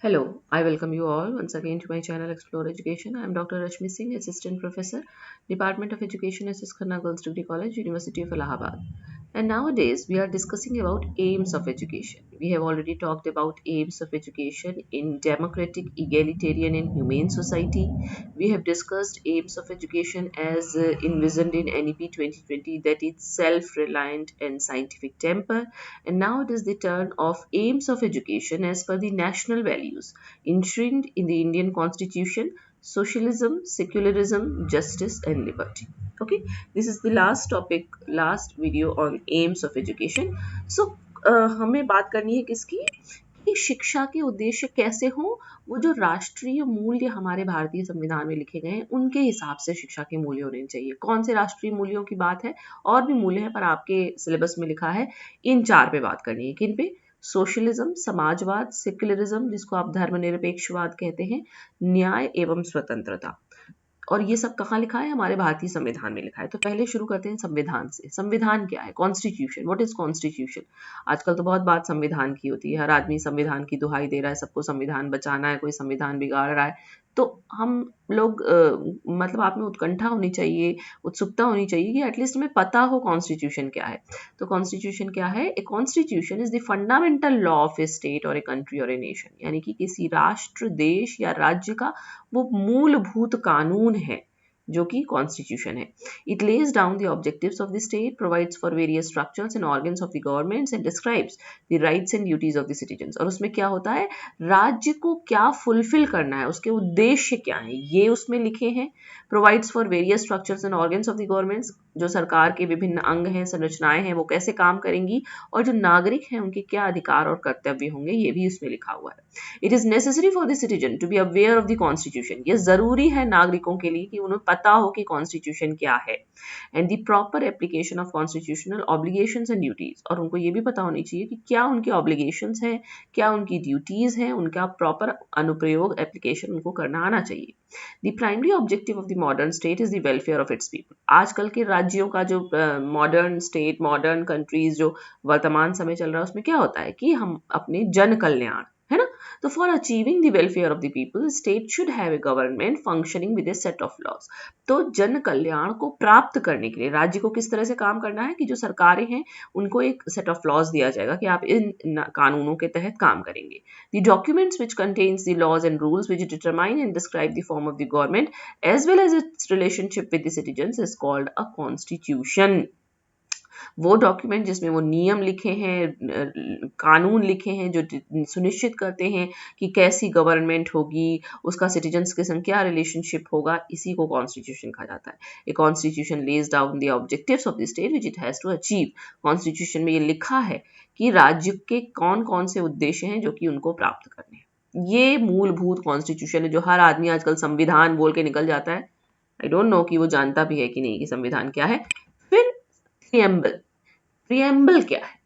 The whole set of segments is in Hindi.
Hello, I welcome you all once again to my channel Explore Education. I am Dr. Rashmi Singh, Assistant Professor, Department of Education, SS Khanna Girls Degree College, University of Allahabad. And nowadays we are discussing about aims of education. We have already talked about aims of education in democratic, egalitarian and humane society. We have discussed aims of education as envisioned in NEP 2020, that it's self-reliant and scientific temper. And now it is the turn of aims of education as per the national values enshrined in the Indian Constitution: socialism, secularism, justice, and liberty. Okay, this is the last topic, last video on aims of education. So हमें बात करनी है किसकी, कि शिक्षा के उद्देश्य कैसे हों, वो जो राष्ट्रीय मूल्य हमारे भारतीय संविधान में लिखे गए हैं उनके हिसाब से शिक्षा के मूल्य होने चाहिए। कौन से राष्ट्रीय मूल्यों की बात है, और भी मूल्य है पर आपके सिलेबस में लिखा है इन चार पे बात करनी है। किन पे? सोशलिज्म, समाजवाद, सेक्युलरिज्म जिसको आप धर्मनिरपेक्षवाद कहते हैं, न्याय एवं स्वतंत्रता। और ये सब कहाँ लिखा है? हमारे भारतीय संविधान में लिखा है। तो पहले शुरू करते हैं संविधान से। संविधान क्या है? कॉन्स्टिट्यूशन। What is constitution? आजकल तो बहुत बात संविधान की होती है, हर आदमी संविधान की दुहाई दे रहा है, सबको संविधान बचाना है, कोई संविधान बिगाड़ रहा है। तो हम लोग मतलब आप में उत्कंठा होनी चाहिए, उत्सुकता होनी चाहिए कि एटलीस्ट हमें पता हो कॉन्स्टिट्यूशन क्या है। तो कॉन्स्टिट्यूशन क्या है? A constitution is the fundamental law of A state और ए कंट्री और ए नेशन, यानी कि किसी राष्ट्र, देश या राज्य का वो मूलभूत कानून है जो कि कॉन्स्टिट्यूशन है। It Lay's down the objectives of the state, provides for various structures and organs of the governments and describes the rights and duties of the citizens. और उसमें क्या होता है, राज्य को क्या फुलफिल करना है, उसके उद्देश्य क्या है, ये उसमें लिखे हैं। Provides for various structures and organs of the governments, जो सरकार के विभिन्न अंग हैं, संरचनाएं हैं, वो कैसे काम करेंगी, और जो नागरिक हैं उनके क्या अधिकार और कर्तव्य होंगे, ये भी उसमें लिखा हुआ है। It is necessary for the citizen to be aware of the constitution, ये जरूरी है नागरिकों के लिए कि उन्हें पता हो कि कॉन्स्टिट्यूशन क्या है। And the proper application of constitutional obligations and duties, और उनको ये भी पता होनी चाहिए कि क्या उनके ऑब्लिगेशंस हैं, क्या उनकी ड्यूटीज हैं, उनका प्रॉपर अनुप्रयोग, एप्लीकेशन उनको करना आना चाहिए। The primary objective of the modern state is the welfare of its people. आजकल के राज्यों का जो मॉडर्न स्टेट, मॉडर्न कंट्रीज जो वर्तमान समय चल रहा है उसमें क्या होता है कि हम अपने जन कल्याण, है ना। तो for achieving the welfare of the people, state should have a government functioning with a set of laws. तो जन कल्याण को प्राप्त करने के लिए राज्य को किस तरह से काम करना है कि जो सरकारें हैं उनको एक सेट ऑफ लॉज दिया जाएगा कि आप इन कानूनों के तहत काम करेंगे। The documents which contains the laws and rules which determine and describe the form of the government as well as its relationship with the citizens is called a constitution. वो डॉक्यूमेंट जिसमें वो नियम लिखे हैं, कानून लिखे हैं, जो सुनिश्चित करते हैं कि कैसी गवर्नमेंट होगी, उसका सिटीजन्स के संग क्या रिलेशनशिप होगा, इसी को कॉन्स्टिट्यूशन कहा जाता है। A constitution lays down the objectives of the state which it has to achieve. Constitution में ये लिखा है कि राज्य के कौन कौन से उद्देश्य हैं जो कि उनको प्राप्त करने हैं। ये मूलभूत कॉन्स्टिट्यूशन है जो हर आदमी आजकल संविधान बोल के निकल जाता है। आई डोंट नो कि वो जानता भी है कि नहीं कि संविधान क्या है। फिर प्रियम्बल। प्रियम्बल क्या है?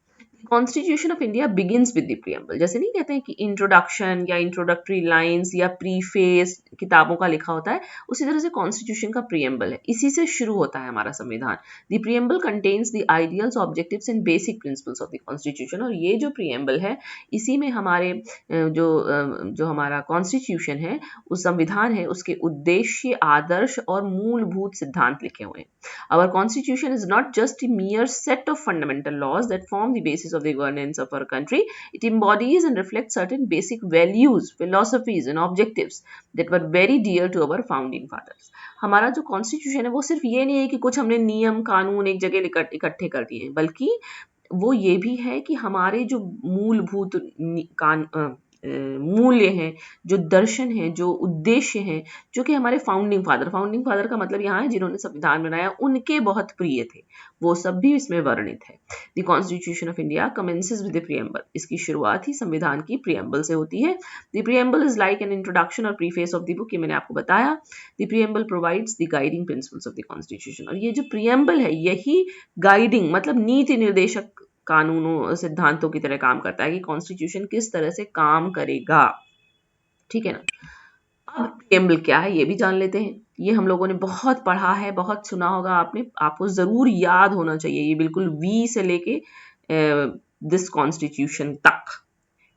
Constitution of India begins with the preamble. जैसे नहीं कहते हैं कि इंट्रोडक्शन या इंट्रोडक्टरी लाइंस या प्रीफेस किताबों का लिखा होता है, उसी तरह से कॉन्स्टिट्यूशन का प्रियम्बल है, इसी से शुरू होता है हमारा संविधान। The preamble contains the ideals, objectives and basic principles of the constitution. और ये जो प्रियम्बल है इसी में हमारे जो हमारा कॉन्स्टिट्यूशन है, उस संविधान है, उसके उद्देश्य, आदर्श और मूलभूत सिद्धांत लिखे हुए हैं। Our constitution is not just a mere set of fundamental laws that form the basis of the governance of our country. It embodies and reflects certain basic values, philosophies and objectives that were very dear to our founding fathers. हमारा जो कॉन्स्टिट्यूशन है वो सिर्फ ये नहीं है कि कुछ हमने नियम कानून एक जगह इकट्ठे कर दिए हैं, बल्कि वो ये भी है कि हमारे जो मूलभूत मूल्य हैं, जो दर्शन हैं, जो उद्देश्य हैं, जो कि हमारे फाउंडिंग फादर का मतलब यहाँ है जिन्होंने संविधान बनाया, उनके बहुत प्रिय थे, वो सब भी इसमें वर्णित है। The constitution of India commences with the preamble. इसकी शुरुआत ही संविधान की प्रियम्बल से होती है। The preamble is like an introduction और प्रीफेस ऑफ द बुक, ये मैंने आपको बताया। The preamble provides the guiding principles of the constitution. और ये जो प्रियम्बल है यही गाइडिंग मतलब नीति निर्देशक कानूनों सिद्धांतों की तरह काम करता है कि कॉन्स्टिट्यूशन किस तरह से काम करेगा, ठीक है ना। अब प्रियम्बल क्या है ये भी जान लेते हैं। ये हम लोगों ने बहुत पढ़ा है, बहुत सुना होगा आपने, आपको जरूर याद होना चाहिए। ये बिल्कुल वी से लेके दिस कॉन्स्टिट्यूशन तक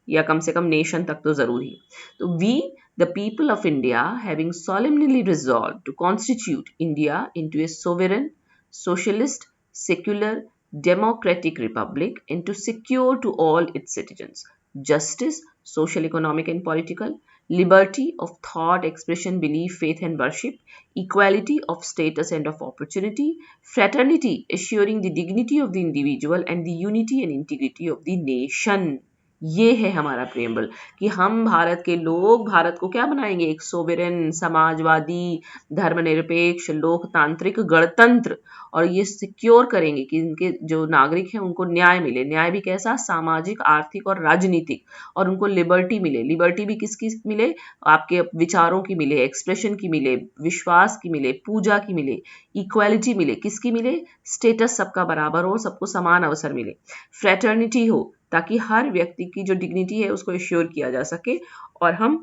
या कम से कम नेशन तक तो जरूरी है। तो we the people of India having solemnly resolved to constitute India into a sovereign, socialist, secular, democratic republic and to secure to all its citizens justice, social, economic and political, liberty of thought, expression, belief, faith and worship, equality of status and of opportunity, fraternity assuring the dignity of the individual and the unity and integrity of the nation। ये है हमारा प्रेम्बल कि हम भारत के लोग भारत को क्या बनाएंगे, एक सोवेरेन, समाजवादी, धर्मनिरपेक्ष, लोकतांत्रिक गणतंत्र, और ये सिक्योर करेंगे कि इनके जो नागरिक हैं उनको न्याय मिले। न्याय भी कैसा, सामाजिक, आर्थिक और राजनीतिक, और उनको लिबर्टी मिले। लिबर्टी भी किसकी मिले, आपके विचारों की मिले, एक्सप्रेशन की मिले, विश्वास की मिले, पूजा की मिले, इक्वालिटी मिले, किसकी मिले, स्टेटस सबका बराबर हो, सबको समान अवसर मिले, फ्रेटर्निटी हो ताकि हर व्यक्ति की जो डिग्निटी है उसको एश्योर किया जा सके, और हम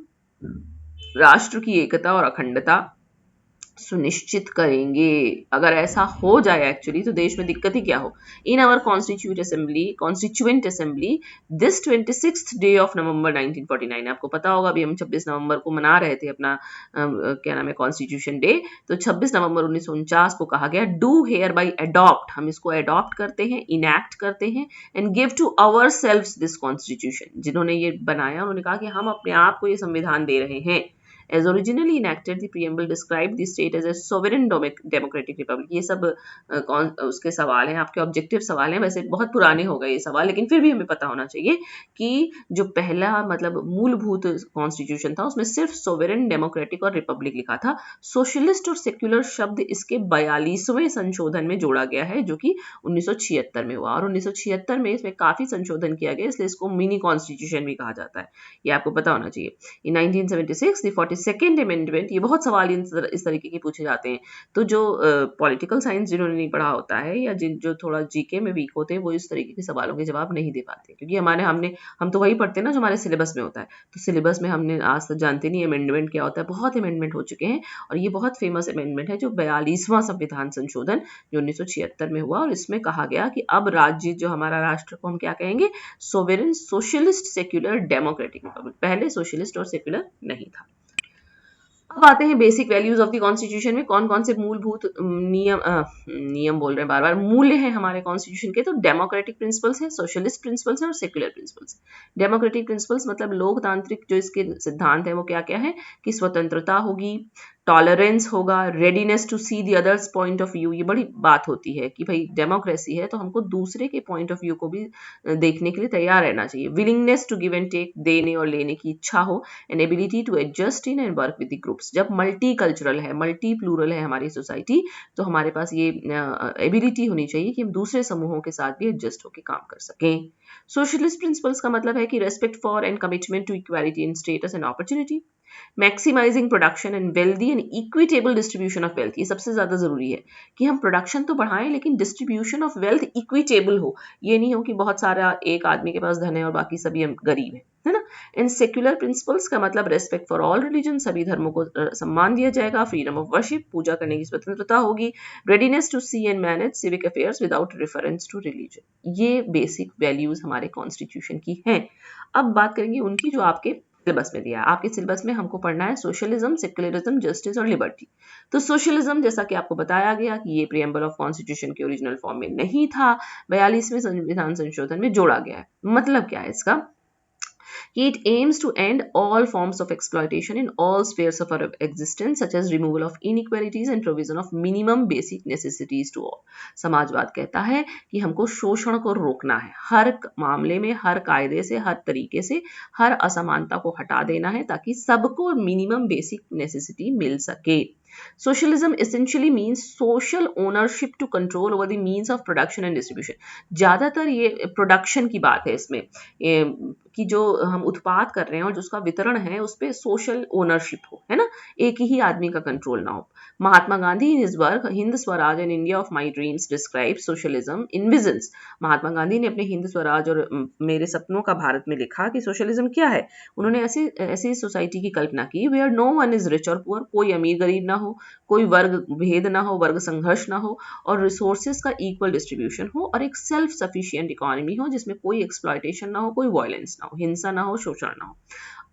राष्ट्र की एकता और अखंडता सुनिश्चित करेंगे। अगर ऐसा हो जाए एक्चुअली तो देश में दिक्कत ही क्या हो। In our constituent assembly this 26th day of November 1949, आपको पता होगा अभी हम 26 नवंबर को मना रहे थे अपना क्या नाम है, कॉन्स्टिट्यूशन डे। तो 26 नवंबर 1949 को कहा गया डू हेयर बाई अडॉप्ट, हम इसको अडॉप्ट करते हैं, इनैक्ट करते हैं, and give to ourselves this constitution. जिन्होंने ये बनाया उन्होंने कहा कि हम अपने आप को ये संविधान दे रहे हैं। As originally enacted, the preamble described the state as a sovereign democratic republic। ये सब उसके सवाल हैं, आपके ऑब्जेक्टिव सवाल हैं। वैसे बहुत पुराने हो गए ये सवाल, लेकिन फिर भी हमें पता होना चाहिए कि जो पहला मतलब मूलभूत कॉन्स्टिट्यूशन था उसमें सिर्फ सोवेरेन, डेमोक्रेटिक और रिपब्लिक लिखा था। सोशलिस्ट और सेक्युलर शब्द इसके 42वें संशोधन में जोड़ा गया है, जो कि 1976 में हुआ, और 1976 में इसमें काफी संशोधन किया गया, इसलिए इसको मिनी कॉन्स्टिट्यूशन भी कहा जाता है। ये आपको पता होना चाहिए। इन 1976 द 42nd अमेंडमेंट, ये बहुत सवाल इस तरीके के पूछे जाते हैं, तो जो पॉलिटिकल साइंस जिन्होंने नहीं पढ़ा होता है या जो थोड़ा जीके में वीक होते हैं वो इस तरीके के सवालों के जवाब नहीं दे पाते, क्योंकि हम तो वही पढ़ते हैं ना जो हमारे सिलेबस में होता है। तो सिलेबस में हमने आज तक जानते नहीं अमेंडमेंट क्या होता है। बहुत अमेंडमेंट हो चुके हैं, और ये बहुत फेमस अमेंडमेंट है जो 42वां संविधान संशोधन जो 1976 में हुआ, और इसमें कहा गया कि अब राज्य जो हमारा राष्ट्र को हम क्या कहेंगे, सोवेरेन, सोशलिस्ट, सेक्युलर, डेमोक्रेटिक रिपब्लिक। पहले सोशलिस्ट और सेक्युलर नहीं था। अब आते हैं basic values of the constitution में कौन कौन से मूलभूत नियम बोल रहे हैं बार बार, मूल्य हैं हमारे कॉन्स्टिट्यूशन के। तो डेमोक्रेटिक प्रिंसिपल्स हैं, सोशलिस्ट प्रिंसिपल्स हैं और सेक्युलर प्रिंसिपल्स। डेमोक्रेटिक प्रिंसिपल्स मतलब लोकतांत्रिक जो इसके सिद्धांत है वो क्या क्या है, कि स्वतंत्रता होगी, टॉलरेंस होगा, readiness to see the others point of view. ये बड़ी बात होती है कि भाई डेमोक्रेसी है तो हमको दूसरे के पॉइंट ऑफ व्यू को भी देखने के लिए तैयार रहना चाहिए। Willingness to give and take, देने और लेने की इच्छा हो, and ability to adjust in and work with the groups. जब मल्टी कल्चरल है, मल्टी प्लूरल है हमारी सोसाइटी, तो हमारे पास ये एबिलिटी होनी चाहिए कि हम दूसरे समूहों के साथ भी एडजस्ट होकर काम कर सकें। सोशलिस्ट प्रिंसिपल्स का मतलब है कि respect for and commitment to equality in status and opportunity, maximising production and wealthy and equitable distribution of wealth. ये सबसे ज्यादा जरूरी है कि हम प्रोडक्शन तो बढ़ाएं लेकिन डिस्ट्रीब्यूशन ऑफ वेल्थ इक्विटेबल हो। ये नहीं हो कि बहुत सारा एक आदमी के पास धन है और बाकी सभी गरीब है ना। एंड सेक्युलर प्रिंसिपल्स का मतलब रेस्पेक्ट फॉर ऑल रिलीजन, सभी धर्मों को सम्मान दिया जाएगा, फ्रीडम ऑफ वर्शिप, पूजा करने की स्वतंत्रता होगी, readiness to see and manage civic affairs without reference to religion. ये बेसिक वैल्यूज हमारे कॉन्स्टिट्यूशन की हैं। अब बात करेंगे उनकी जो आपके सिलेबस में दिया है। आपके सिलेबस में हमको पढ़ना है सोशलिज्म, सेक्युलरिज्म, जस्टिस और लिबर्टी। तो सोशलिज्म जैसा कि आपको बताया गया कि ये प्रीएम्बल ऑफ कॉन्स्टिट्यूशन के ओरिजिनल फॉर्म में नहीं था, 42वें संविधान संशोधन में जोड़ा गया है। मतलब क्या है इसका, It aims to end all forms of exploitation in all spheres of our existence, such as removal of inequalities and provision of minimum basic necessities to all. समाजवाद कहता है कि हमको शोषण को रोकना है, हर मामले में, हर कायदे से, हर तरीके से, हर असमानता को हटा देना है ताकि सबको मिनिमम बेसिक नेसेसिटी मिल सके। Socialism essentially means social ownership to control over the means of production and distribution। ज्यादातर ये प्रोडक्शन की बात है इसमें, कि जो हम उत्पाद कर रहे हैं और जो उसका वितरण है उस पर सोशल ओनरशिप हो, है ना, एक ही आदमी का कंट्रोल ना हो। Mahatma Gandhi in his work Hind Swaraj and India of my dreams describe socialism in visions. Mahatma Gandhi ने अपने हिंद स्वराज और मेरे सपनों का भारत में लिखा कि सोशलिज्म क्या है। उन्होंने ऐसी सोसाइटी की कल्पना की where no one is rich और पुअर, कोई अमीर गरीब ना हो, कोई वर्ग भेद ना हो, वर्ग संघर्ष ना हो, और रिसोर्सेज का इक्वल डिस्ट्रीब्यूशन हो, और एक सेल्फ सफिशिएंट इकोनॉमी हो जिसमें कोई एक्सप्लॉयटेशन ना हो, कोई वायलेंस ना हो, हिंसा ना हो, शोषण ना हो।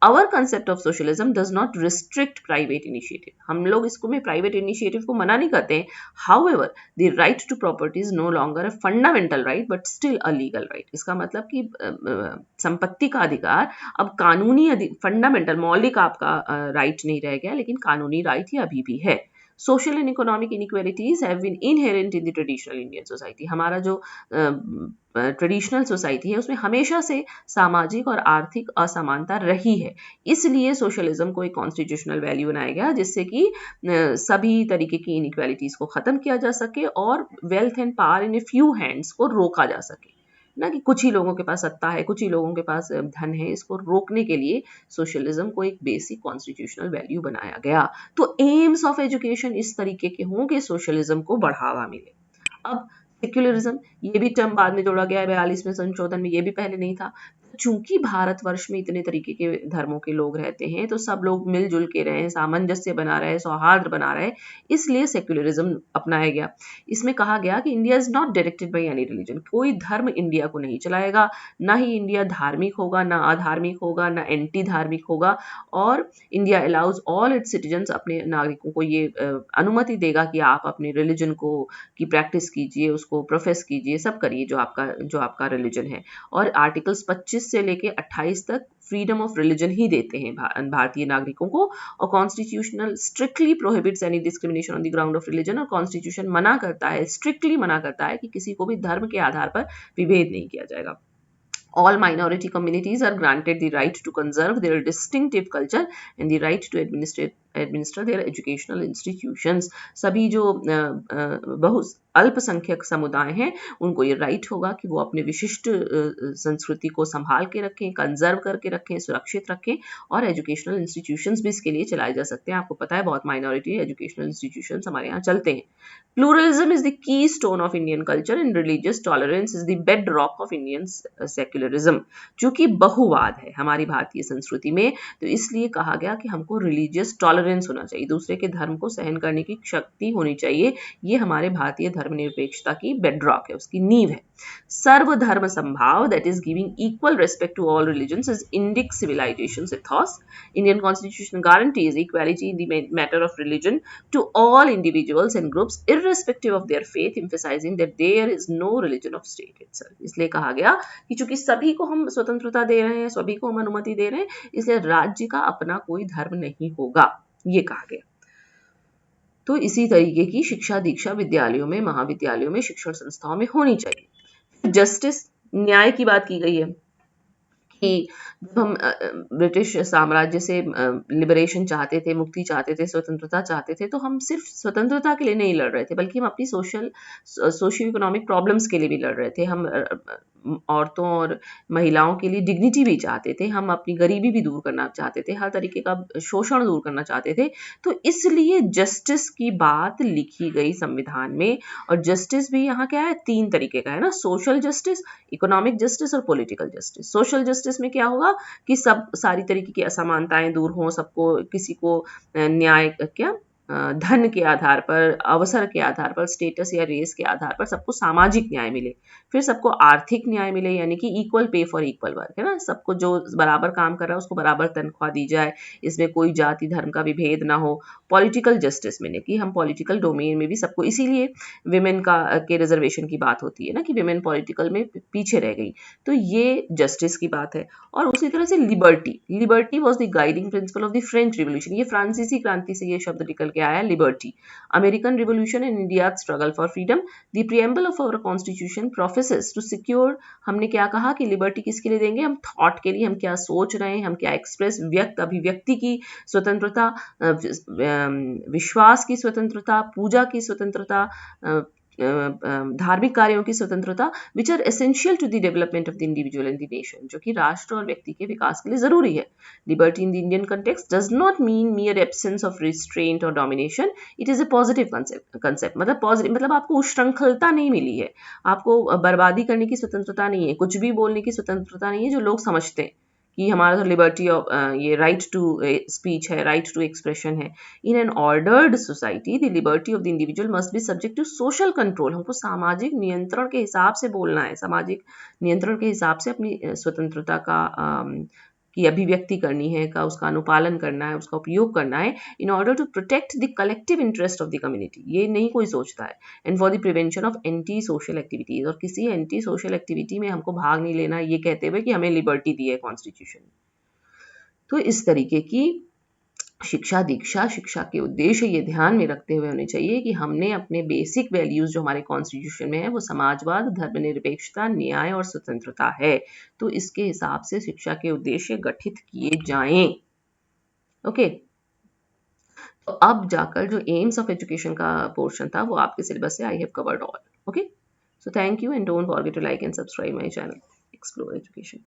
Our concept of socialism does not restrict private initiative. हम लोग इसको में प्राइवेट इनिशिएटिव को मना नहीं करते हैं. However, the right to property is no longer a fundamental right but still a legal right. इसका मतलब कि संपत्ति का अधिकार अब कानूनी फंडामेंटल मौलिक आपका राइट नहीं रह गया, लेकिन कानूनी राइट ये अभी भी है. Social and economic inequalities have been inherent in the traditional Indian society. हमारा जो ट्रेडिशनल सोसाइटी है उसमें हमेशा से सामाजिक और आर्थिक असमानता रही है. इसलिए सोशलिज्म को एक कॉन्स्टिट्यूशनल वैल्यू बनाया गया जिससे कि सभी तरीके की इनइक्वालिटीज को खत्म किया जा सके और wealth and power in a few hands को रोका जा सके. ना कि कुछ ही लोगों के पास सत्ता है, कुछ ही लोगों के पास धन है. इसको रोकने के लिए सोशलिज्म को एक बेसिक कॉन्स्टिट्यूशनल वैल्यू बनाया गया. तो एम्स ऑफ एजुकेशन इस तरीके के हों कि सोशलिज्म को बढ़ावा मिले. अब सेक्युलरिज्म, ये भी टर्म बाद में जोड़ा गया है 42वें संशोधन में, ये भी पहले नहीं था. चूंकि भारतवर्ष में इतने तरीके के धर्मों के लोग रहते हैं तो सब लोग मिलजुल के रहें, सामंजस्य बना रहे, सौहार्द बना रहे, इसलिए सेक्युलरिज्म अपनाया गया. इसमें कहा गया कि India is not directed by any religion. कोई धर्म इंडिया को नहीं चलाएगा, ना ही इंडिया धार्मिक होगा, ना अधार्मिक होगा, ना एंटी धार्मिक होगा. और India allows all it's citizens, अपने नागरिकों को ये अनुमति देगा कि आप अपने रिलीजन को की प्रैक्टिस कीजिए, उसको प्रोफेस कीजिए, सब करिए जो आपका रिलीजन है. और आर्टिकल्स 25 से लेके 28 तक फ्रीडम ऑफ रिलीजन ही देते हैं भारतीय नागरिकों को. और constitutional strictly prohibits any discrimination on the ground of religion. और कॉन्स्टिट्यूशन मना करता है, स्ट्रिक्टली मना करता है कि किसी को भी धर्म के आधार पर विभेद नहीं किया जाएगा. All minority communities are granted the right to conserve their distinctive culture and the right to administer their educational institutions. सभी जो अल्पसंख्यक समुदाय हैं उनको ये राइट होगा कि वो अपने विशिष्ट संस्कृति को संभाल के रखें, कंजर्व करके रखें, सुरक्षित रखें. और एजुकेशनल इंस्टीट्यूशंस भी इसके लिए चलाए जा सकते हैं. आपको पता है बहुत माइनॉरिटी एजुकेशनल इंस्टीट्यूशंस हमारे यहाँ चलते हैं. Pluralism is the key stone of Indian culture and religious tolerance is the bed rock of Indian secularism. चूंकि बहुवाद है हमारी भारतीय संस्कृति में, तो इसलिए कहा गया कि हमको रिलीजियस टॉलरेंस होना चाहिए, दूसरे के धर्म को सहन करने की शक्ति होनी चाहिए. ये हमारे भारतीय धर्मनिरपेक्षता की बेडरॉक है, उसकी नींव है. सर्वधर्म संभाव, that is giving equal respect to all religions, is Indic civilization ethos. Indian constitution guarantees equality in the matter of religion to all individuals and groups irrespective of their faith, emphasizing that there is no religion of state itself. इसलिए कहा गया कि चूंकि सभी को हम स्वतंत्रता दे रहे हैं, सभी को हम अनुमति दे रहे हैं, इसलिए राज्य का अपना कोई धर्म नहीं होगा, ये कहा गया. तो इसी तरीके की शिक्षा दीक्षा विद्यालयों में, महाविद्यालयों में, शिक्षण संस्थाओं में होनी चाहिए. जस्टिस, न्याय की बात की गई है कि जब हम ब्रिटिश साम्राज्य से लिबरेशन चाहते थे, मुक्ति चाहते थे, स्वतंत्रता चाहते थे, तो हम सिर्फ स्वतंत्रता के लिए नहीं लड़ रहे थे, बल्कि हम अपनी सोशियो इकोनॉमिक प्रॉब्लम्स के लिए भी लड़ रहे थे. हम औरतों और महिलाओं के लिए डिग्निटी भी चाहते थे, हम अपनी गरीबी भी दूर करना चाहते थे, हर तरीके का शोषण दूर करना चाहते थे. तो इसलिए जस्टिस की बात लिखी गई संविधान में. और जस्टिस भी यहाँ क्या है, 3 तरीके का है ना, सोशल जस्टिस, इकोनॉमिक जस्टिस और पॉलिटिकल जस्टिस. सोशल जस्टिस में क्या होगा कि सारी तरीके की असमानताएं दूर हों, सबको, किसी को न्याय धन के आधार पर, अवसर के आधार पर, स्टेटस या रेस के आधार पर सबको सामाजिक न्याय मिले. फिर सबको आर्थिक न्याय मिले, यानी कि equal pay for equal work, है ना, सबको जो बराबर काम कर रहा है उसको बराबर तनख्वाह दी जाए, इसमें कोई जाति धर्म का विभेद ना हो. पॉलिटिकल जस्टिस में कि हम पॉलिटिकल डोमेन में भी सबको, इसीलिए विमेन के रिजर्वेशन की बात होती है ना, कि विमेन पॉलिटिकल में पीछे रह गई. तो ये जस्टिस की बात है. और उसी तरह से liberty was the guiding principle of the French revolution. ये फ्रांसीसी क्रांति से ये शब्द निकल के आया, liberty. American revolution and India struggle for freedom. The preamble of our constitution professes to secure. हमने क्या कहा कि लिबर्टी किसके लिए देंगे, हम थॉट के लिए, हम क्या सोच रहे हैं, हम क्या एक्सप्रेस, अभिव्यक्ति की स्वतंत्रता, विश्वास की स्वतंत्रता, पूजा की स्वतंत्रता, धार्मिक कार्यों की स्वतंत्रता, which are essential to the development of the individual and the nation, जो कि राष्ट्र और व्यक्ति के विकास के लिए जरूरी है. Liberty in the Indian context does not mean mere absence of restraint और domination, it is a positive concept. मतलब पॉजिटिव मतलब आपको उश्रृंखलता नहीं मिली है, आपको बर्बादी करने की स्वतंत्रता नहीं है, कुछ भी बोलने की स्वतंत्रता नहीं है जो लोग समझते हैं कि हमारा तो लिबर्टी ऑफ ये राइट टू स्पीच है, राइट टू एक्सप्रेशन है। In an ordered society the liberty of the individual must be subject to social control. हमको सामाजिक नियंत्रण के हिसाब से बोलना है, सामाजिक नियंत्रण के हिसाब से अपनी स्वतंत्रता का की अभिव्यक्ति करनी है, का उसका अनुपालन करना है, उसका उपयोग करना है in order to protect the collective interest of the community. ये नहीं कोई सोचता है। And for the prevention of anti social activities, और किसी एंटी सोशल एक्टिविटी में हमको भाग नहीं लेना, ये कहते हुए कि हमें लिबर्टी दी है कॉन्स्टिट्यूशन। तो इस तरीके की शिक्षा दीक्षा, शिक्षा के उद्देश्य ये ध्यान में रखते हुए होने चाहिए कि हमने अपने बेसिक वैल्यूज जो हमारे कॉन्स्टिट्यूशन में है वो समाजवाद, धर्मनिरपेक्षता, न्याय और स्वतंत्रता है। तो इसके हिसाब से शिक्षा के उद्देश्य गठित किए जाएं। ओके, तो अब जाकर जो एम्स ऑफ एजुकेशन का पोर्शन था वो आपके सिलेबस से I have covered all. Okay, so thank you and don't forget to like and subscribe my channel Explore education.